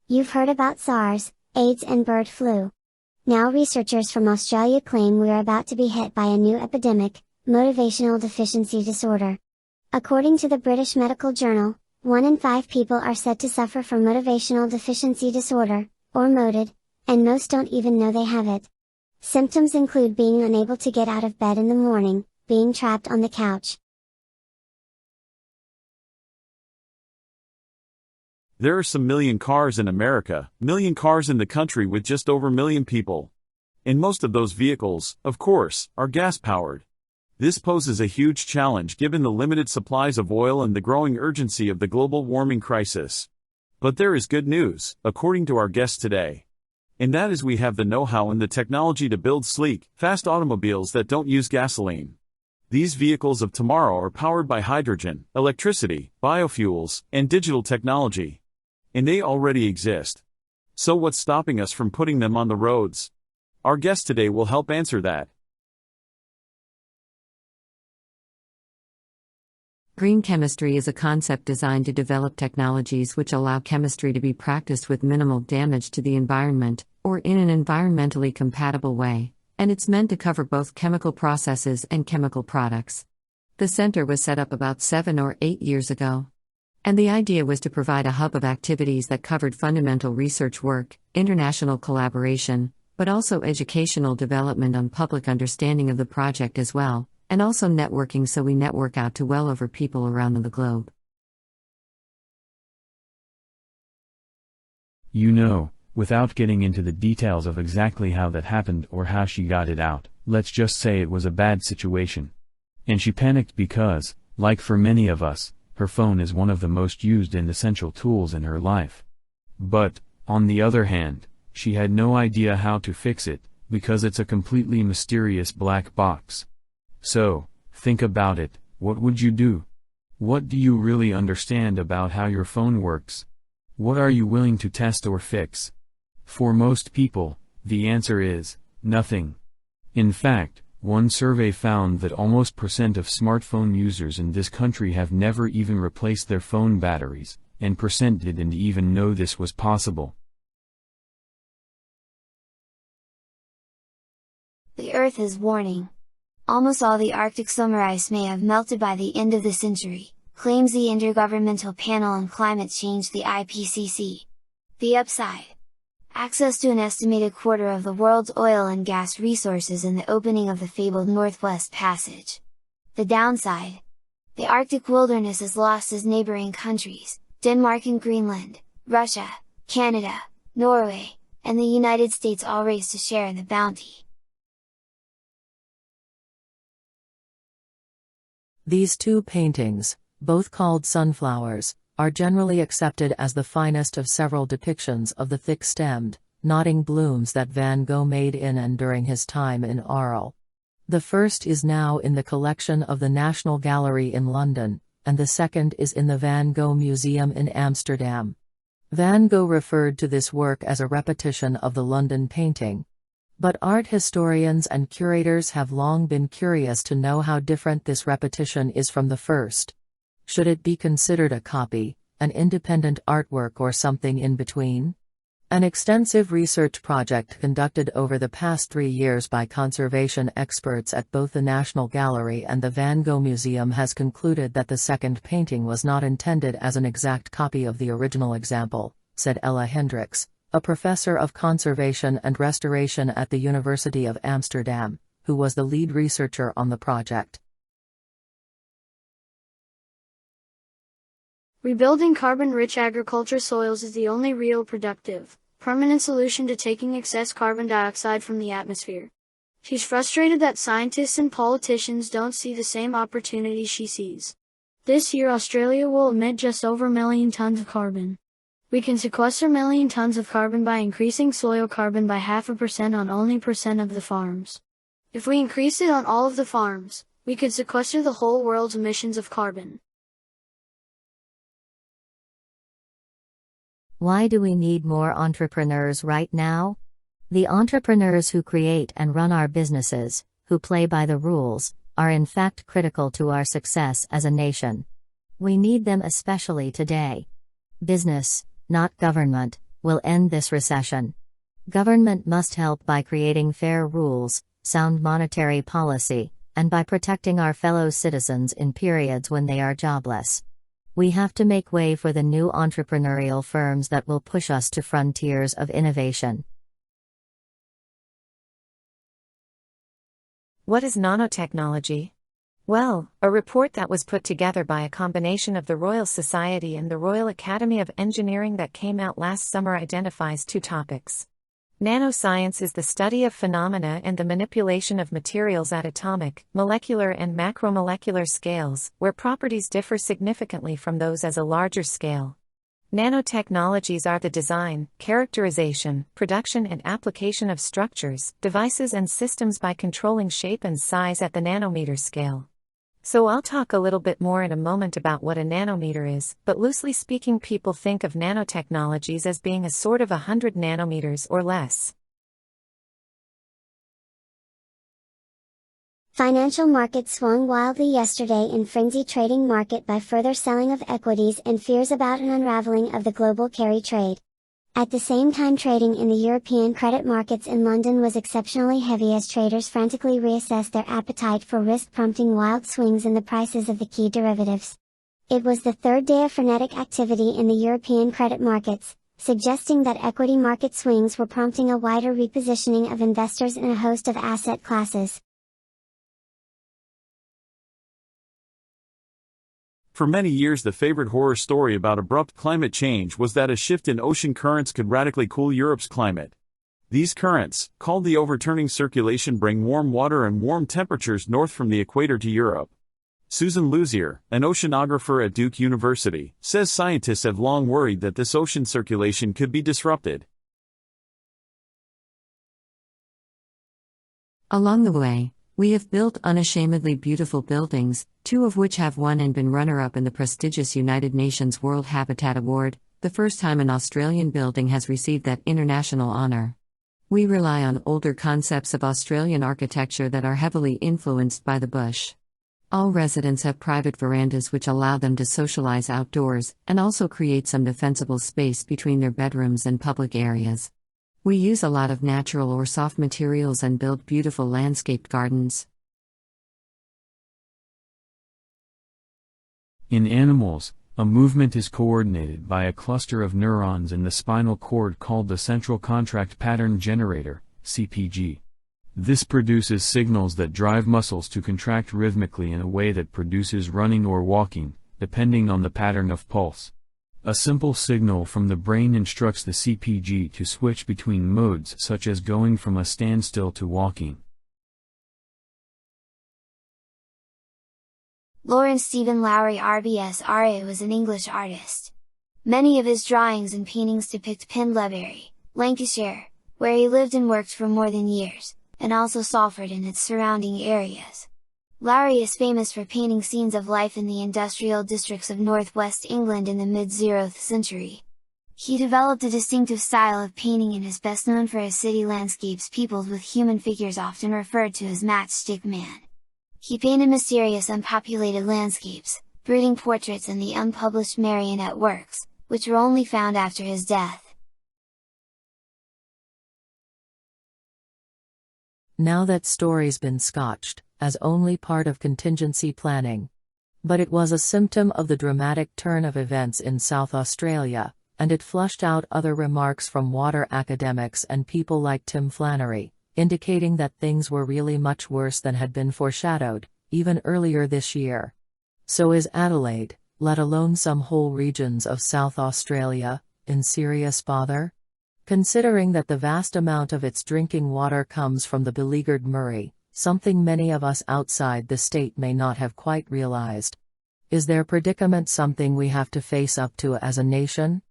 You've heard about SARS, AIDS and bird flu. Now researchers from Australia claim we are about to be hit by a new epidemic, motivational deficiency disorder. According to the British Medical Journal, 1 in 5 people are said to suffer from motivational deficiency disorder, or MODD, and most don't even know they have it. Symptoms include being unable to get out of bed in the morning, being trapped on the couch. There are some million cars in America, million cars in the country with just over a million people. And most of those vehicles, of course, are gas-powered. This poses a huge challenge given the limited supplies of oil and the growing urgency of the global warming crisis. But there is good news, according to our guest today. And that is we have the know-how and the technology to build sleek, fast automobiles that don't use gasoline. These vehicles of tomorrow are powered by hydrogen, electricity, biofuels, and digital technology. And they already exist. So what's stopping us from putting them on the roads? Our guest today will help answer that. Green chemistry is a concept designed to develop technologies which allow chemistry to be practiced with minimal damage to the environment, or in an environmentally compatible way, and it's meant to cover both chemical processes and chemical products. The center was set up about 7 or 8 years ago. And the idea was to provide a hub of activities that covered fundamental research work, international collaboration, but also educational development on public understanding of the project as well, and also networking, so we network out to well over people around the globe. Without getting into the details of exactly how that happened or how she got it out, let's just say it was a bad situation. And she panicked because, like for many of us, her phone is one of the most used and essential tools in her life. But, on the other hand, she had no idea how to fix it, because it's a completely mysterious black box. So, think about it, what would you do? What do you really understand about how your phone works? What are you willing to test or fix? For most people, the answer is, nothing. In fact, one survey found that almost % of smartphone users in this country have never even replaced their phone batteries, and % didn't even know this was possible. The Earth is warning. Almost all the Arctic summer ice may have melted by the end of the century, claims the Intergovernmental Panel on Climate Change, the IPCC. The upside: access to an estimated quarter of the world's oil and gas resources and the opening of the fabled Northwest Passage. The downside: the Arctic wilderness is lost as neighboring countries, Denmark and Greenland, Russia, Canada, Norway, and the United States all race to share in the bounty. These two paintings, both called Sunflowers, are generally accepted as the finest of several depictions of the thick-stemmed, nodding blooms that Van Gogh made in and during his time in Arles. The first is now in the collection of the National Gallery in London, and the second is in the Van Gogh Museum in Amsterdam. Van Gogh referred to this work as a repetition of the London painting. But art historians and curators have long been curious to know how different this repetition is from the first. Should it be considered a copy, an independent artwork, or something in between? An extensive research project conducted over the past 3 years by conservation experts at both the National Gallery and the Van Gogh Museum has concluded that the second painting was not intended as an exact copy of the original example, said Ella Hendricks, a professor of conservation and restoration at the University of Amsterdam, who was the lead researcher on the project. Rebuilding carbon-rich agriculture soils is the only real productive, permanent solution to taking excess carbon dioxide from the atmosphere. She's frustrated that scientists and politicians don't see the same opportunity she sees. This year Australia will emit just over a million tons of carbon. We can sequester million tons of carbon by increasing soil carbon by 0.5% on only % of the farms. If we increase it on all of the farms, we could sequester the whole world's emissions of carbon. Why do we need more entrepreneurs right now? The entrepreneurs who create and run our businesses, who play by the rules, are in fact critical to our success as a nation. We need them especially today. Business, not government, will end this recession. Government must help by creating fair rules, sound monetary policy, and by protecting our fellow citizens in periods when they are jobless. We have to make way for the new entrepreneurial firms that will push us to frontiers of innovation. What is nanotechnology? Well, a report that was put together by a combination of the Royal Society and the Royal Academy of Engineering that came out last summer identifies two topics. Nanoscience is the study of phenomena and the manipulation of materials at atomic, molecular and macromolecular scales, where properties differ significantly from those at a larger scale. Nanotechnologies are the design, characterization, production and application of structures, devices and systems by controlling shape and size at the nanometer scale. So I'll talk a little bit more in a moment about what a nanometer is, but loosely speaking, people think of nanotechnologies as being a sort of 100 nanometers or less. Financial markets swung wildly yesterday in frenzied trading market by further selling of equities and fears about an unraveling of the global carry trade. At the same time, trading in the European credit markets in London was exceptionally heavy as traders frantically reassessed their appetite for risk, prompting wild swings in the prices of the key derivatives. It was the third day of frenetic activity in the European credit markets, suggesting that equity market swings were prompting a wider repositioning of investors in a host of asset classes. For many years, the favorite horror story about abrupt climate change was that a shift in ocean currents could radically cool Europe's climate. These currents, called the overturning circulation, bring warm water and warm temperatures north from the equator to Europe. Susan Luzier, an oceanographer at Duke University, says scientists have long worried that this ocean circulation could be disrupted. Along the way, we have built unashamedly beautiful buildings, two of which have won and been runner-up in the prestigious United Nations World Habitat Award, the first time an Australian building has received that international honor. We rely on older concepts of Australian architecture that are heavily influenced by the bush. All residents have private verandas which allow them to socialize outdoors, and also create some defensible space between their bedrooms and public areas. We use a lot of natural or soft materials and build beautiful landscaped gardens. In animals, a movement is coordinated by a cluster of neurons in the spinal cord called the central contract pattern generator, CPG. This produces signals that drive muscles to contract rhythmically in a way that produces running or walking, depending on the pattern of pulse. A simple signal from the brain instructs the CPG to switch between modes such as going from a standstill to walking. Lawrence Stephen Lowry RBSRA was an English artist. Many of his drawings and paintings depict Pendlebury, Lancashire, where he lived and worked for more than years, and also Salford and its surrounding areas. Lowry is famous for painting scenes of life in the industrial districts of northwest England in the mid-0th century. He developed a distinctive style of painting and is best known for his city landscapes peopled with human figures often referred to as matchstick man. He painted mysterious unpopulated landscapes, brooding portraits and the unpublished marionette works, which were only found after his death. Now that story's been scotched as only part of contingency planning. But it was a symptom of the dramatic turn of events in South Australia, and it flushed out other remarks from water academics and people like Tim Flannery, indicating that things were really much worse than had been foreshadowed, even earlier this year. So is Adelaide, let alone some whole regions of South Australia, in serious bother? Considering that the vast amount of its drinking water comes from the beleaguered Murray, something many of us outside the state may not have quite realized. Is their predicament something we have to face up to as a nation?